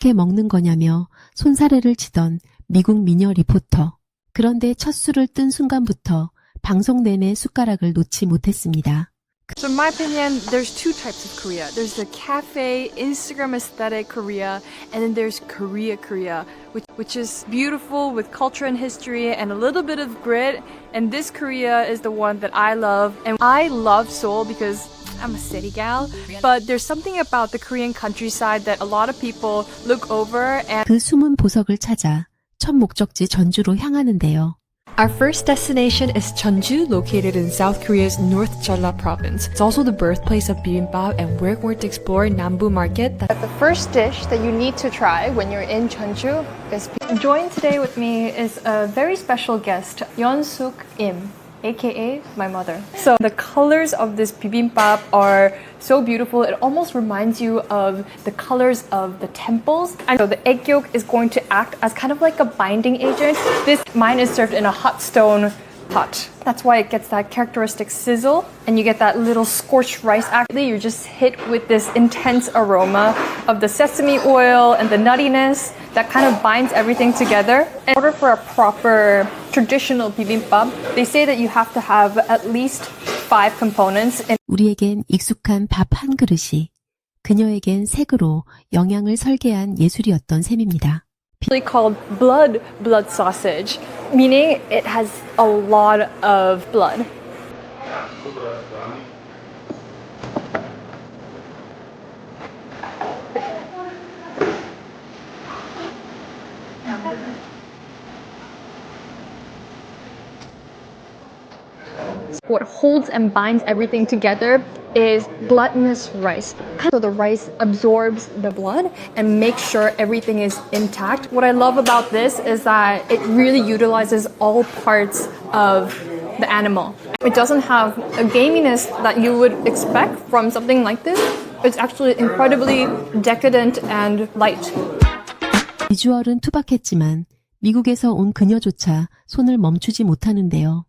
어떻게 먹는 거냐며 손사래를 치던 미국 미녀 리포터. 그런데 첫 술을 뜬 순간부터 방송 내내 숟가락을 놓지 못했습니다. So in my opinion, there's two types of Korea. There's the cafe, Instagram aesthetic Korea, and then there's Korea, which is beautiful with culture and history and a little bit of grit. And this Korea is the one that I love. And I love Seoul because I'm a city gal, but there's something about the Korean countryside that a lot of people look over and 그 숨은 보석을 찾아 첫 목적지 전주로 향하는데요. Our first destination is Jeonju, located in South Korea's North Jeolla province. It's also the birthplace of bibimbap, and we're going to explore Nambu Market. The first dish that you need to try when you're in Jeonju is join today with me is a very special guest, Yeon-suk Im, aka my mother. So the colors of this bibimbap are so beautiful. It almost reminds you of the colors of the temples. And so the egg yolk is going to act as kind of like a binding agent. Mine is served in a hot stone pot. That's why it gets that characteristic sizzle and you get that little scorched rice. Actually, you're just hit with this intense aroma of the sesame oil and the nuttiness that kind of binds everything together. In order for a proper traditional bibimbap, they say that you have to have at least 5 components. 우리에겐 익숙한 밥 한 그릇이 그녀에겐 색으로 영양을 설계한 예술이었던 셈입니다. It's called blood sausage, meaning it has a lot of blood. What holds and binds everything together is glutinous rice. So the rice absorbs the blood and makes sure everything is intact. What I love about this is that it really utilizes all parts of the animal. It doesn't have a gaminess that you would expect from something like this. It's actually incredibly decadent and light. 비주얼은 투박했지만 미국에서 온 그녀조차 손을 멈추지 못하는데요.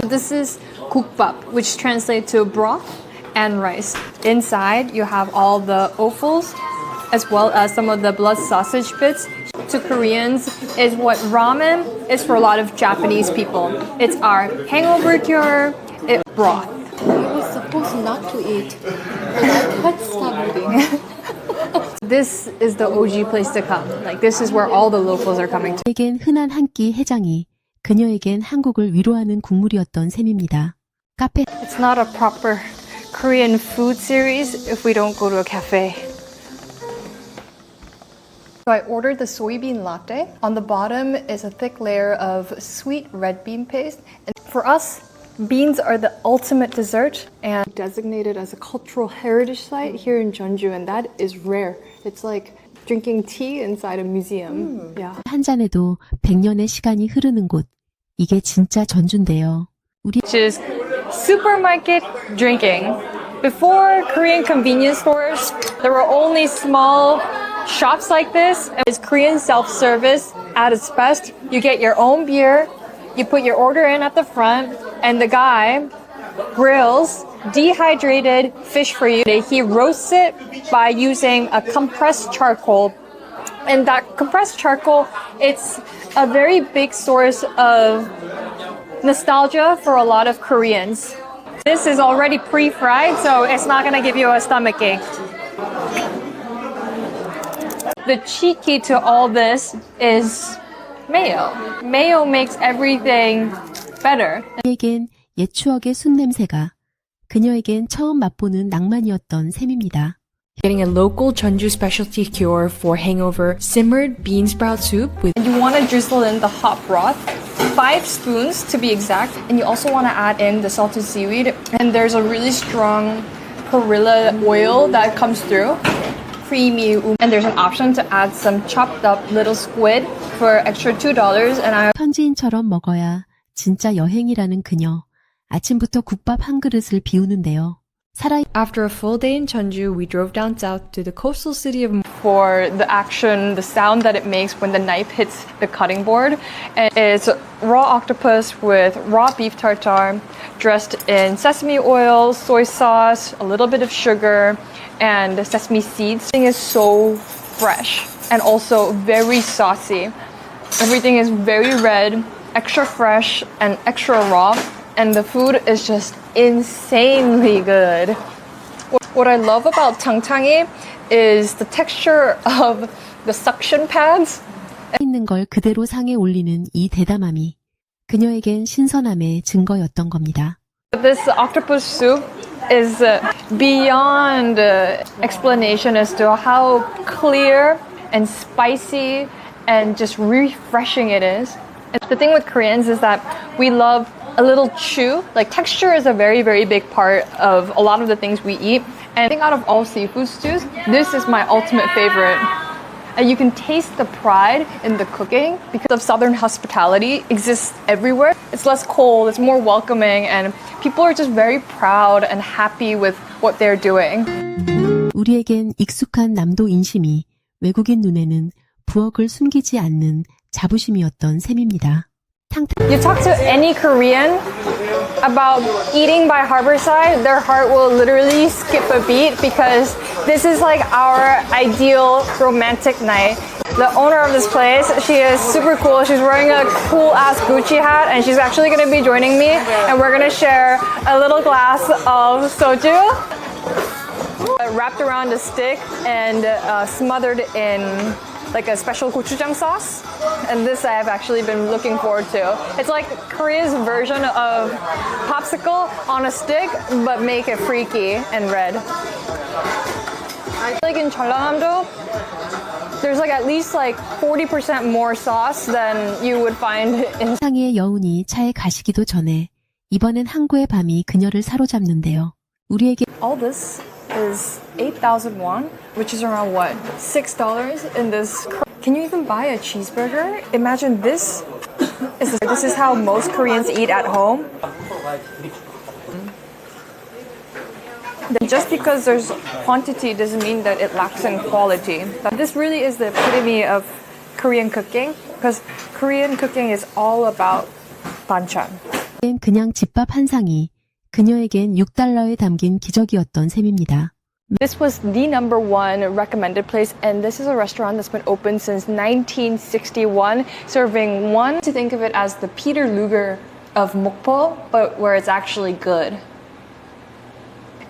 This is 국밥, which translates to broth and rice. Inside, you have all the offals, as well as some of the blood sausage bits. To Koreans, is what ramen is for a lot of Japanese people. It's our hangover cure, it's broth. I was supposed not to eat, but I can't stop eating. This is the OG place to come. Like, this is where all the locals are coming to. 에겐 흔한 한 끼 해장이 그녀에겐 한국을 위로하는 국물이었던 셈입니다. 카페. It's not a proper Korean food series if we don't go to a cafe. So I ordered the soybean latte. On the bottom is a thick layer of sweet red bean paste. And for us, beans are the ultimate dessert and designated as a cultural heritage site here in Jeonju, and that is rare. It's like drinking tea inside a museum. Yeah. 한 잔에도 100년의 시간이 흐르는 곳. 이게 진짜 전주인데요. Which is supermarket drinking. Before Korean convenience stores, there were only small shops like this. It's Korean self-service at its best. You get your own beer, you put your order in at the front, and the guy grills dehydrated fish for you. He roasts it by using a compressed charcoal. And that compressed charcoal, it's a very big source of nostalgia for a lot of Koreans. This is already pre-fried, so it's not going to give you a stomachache. The cheat key to all this is mayo. Mayo makes everything better. 그녀에겐 옛 추억의 숯 냄새가 그녀에겐 처음 맛보는 낭만이었던 셈입니다. Getting a local Jeonju specialty cure for hangover, simmered bean sprout soup with. You want to drizzle in the hot broth, 5 spoons to be exact, and you also want to add in the salted seaweed. And there's a really strong perilla oil that comes through. Creamy, and there's an option to add some chopped up little squid for extra $2. And 현지인처럼 먹어야 진짜 여행이라는 그녀. 아침부터 국밥 한 그릇을 비우는데요. After a full day in Jeonju, we drove down south to the coastal city of. For the action, the sound that it makes when the knife hits the cutting board. And it's raw octopus with raw beef tartare, dressed in sesame oil, soy sauce, a little bit of sugar, and sesame seeds. It is so fresh. and also very saucy. Everything is very red, extra fresh, and extra raw, and the food is just insanely good. What I love about tangtangi is the texture of the suction pads. 있는 걸 그대로 상에 올리는 이 대담함이 그녀에겐 신선함의 증거였던 겁니다. This octopus soup is beyond explanation as to how clear and spicy and just refreshing it is. And the thing with Koreans is that we love a little chew. Like texture is a very, very big part of a lot of the things we eat. And I think out of all seafood stews, this is my ultimate favorite. And you can taste the pride in the cooking because of Southern hospitality exists everywhere. It's less cold, it's more welcoming, and people are just very proud and happy with what they're doing. 우리에겐 익숙한 남도 인심이 외국인 눈에는 부엌을 숨기지 않는 자부심이었던 셈입니다. You talk to any Korean about eating by harborside, their heart will literally skip a beat because this is like our ideal romantic night. The owner of this place, she is super cool. She's wearing a cool ass Gucci hat and she's actually going to be joining me and we're going to share a little glass of soju wrapped around a stick and smothered in like a special gochujang sauce, and this I have actually been looking forward to. It's like Korea's version of popsicle on a stick, but make it freaky and red. I feel like in Jeollanam-do, there's like at least like 40% more sauce than you would find in. 상의 여운이 차에 가시기도 전에 이번엔 항구의 밤이 그녀를 사로잡는데요. 우리에게 All this is 8,000 won, which is around what? $6 in this. Can you even buy a cheeseburger? Imagine this. This is how most Koreans eat at home. Just because there's quantity doesn't mean that it lacks in quality. This really is the epitome of Korean cooking because Korean cooking is all about banchan. 그냥 집밥 한 상이 그녀에겐 $6에 담긴 기적이었던 셈입니다. This was the number one recommended place, and this is a restaurant that's been open since 1961, serving one to think of it as the Peter Luger of Mokpo, but where it's actually good.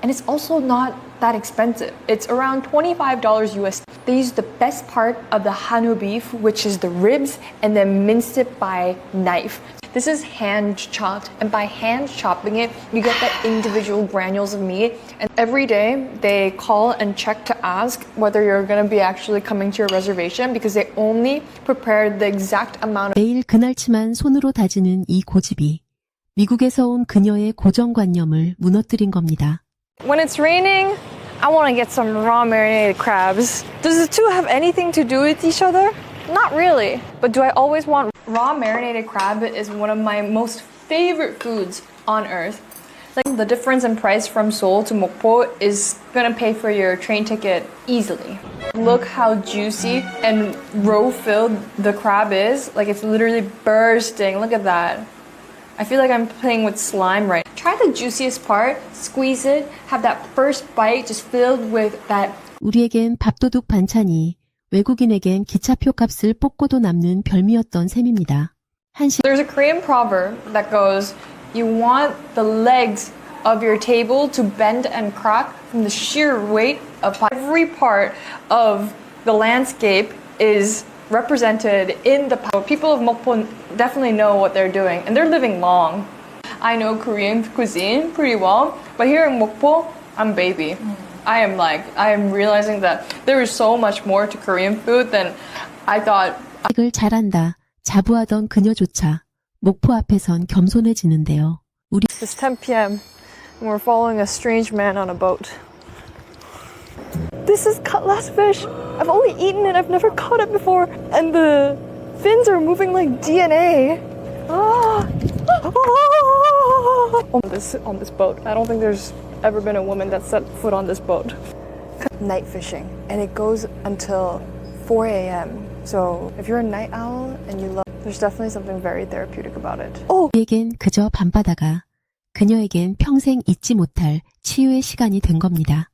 And it's also not that expensive. It's around $25 US. They use the best part of the Hanu beef, which is the ribs, and then minced it by knife. This is hand chopped, and by hand chopping it, you get the individual granules of meat. And every day they call and check to ask whether you're going to be actually coming to your reservation because they only prepared the exact amount of. 매일 그날치만 손으로 다지는 이 고집이 미국에서 온 그녀의 고정관념을 무너뜨린 겁니다. When it's raining, I want to get some raw marinated crabs. Does the two have anything to do with each other? Not really. But do I always want raw marinated crab? Is one of my most favorite foods on earth. Like the difference in price from Seoul to Mokpo is gonna pay for your train ticket easily. Look how juicy and roe-filled the crab is. Like it's literally bursting. Look at that. I feel like I'm playing with slime right now. Try the juiciest part, squeeze it, have that first bite just filled with that. 우리에겐 밥도둑 반찬이 외국인에겐 기차표 값을 뽑고도 남는 별미였던 셈입니다. There's a Korean proverb that goes, you want the legs of your table to bend and crack from the sheer weight of every part of the landscape is represented in the people of Mokpo definitely know what they're doing and they're living long. I know Korean cuisine pretty well, but here in Mokpo, I'm baby. I am realizing that there is so much more to Korean food than I thought. 을 잘한다, 자부하던 그녀조차 목포 앞에선 겸손해지는데요. It's 10 p.m. and we're following a strange man on a boat. This is cutlass fish. I've only eaten it. I've never caught it before. And the fins are moving like DNA. On this boat. I don't think there's ever been a woman that set foot on this boat. Night fishing. And it goes until 4 a.m. So if you're a night owl and you love, there's definitely something very therapeutic about it. 우리에겐 그저 밤바다가 그녀에겐 평생 잊지 못할 치유의 시간이 된 겁니다.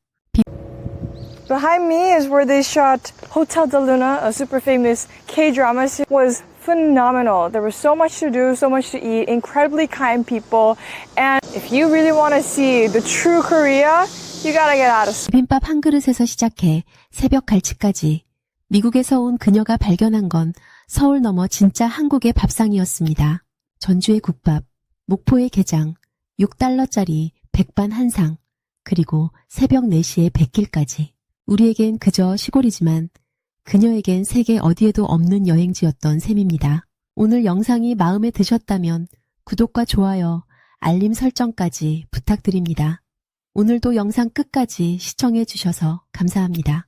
Behind me is where they shot Hotel de Luna, a super famous K-drama. It was phenomenal. There was so much to do, so much to eat, incredibly kind people. And if you really want to see the true Korea, you gotta get out of school. 비빔밥 한 그릇에서 시작해 새벽 갈치까지 미국에서 온 그녀가 발견한 건 서울 넘어 진짜 한국의 밥상이었습니다. 전주의 국밥, 목포의 게장, 6달러짜리 백반 한 상, 그리고 새벽 4시에 백길까지. 우리에겐 그저 시골이지만 그녀에겐 세계 어디에도 없는 여행지였던 셈입니다. 오늘 영상이 마음에 드셨다면 구독과 좋아요, 알림 설정까지 부탁드립니다. 오늘도 영상 끝까지 시청해 주셔서 감사합니다.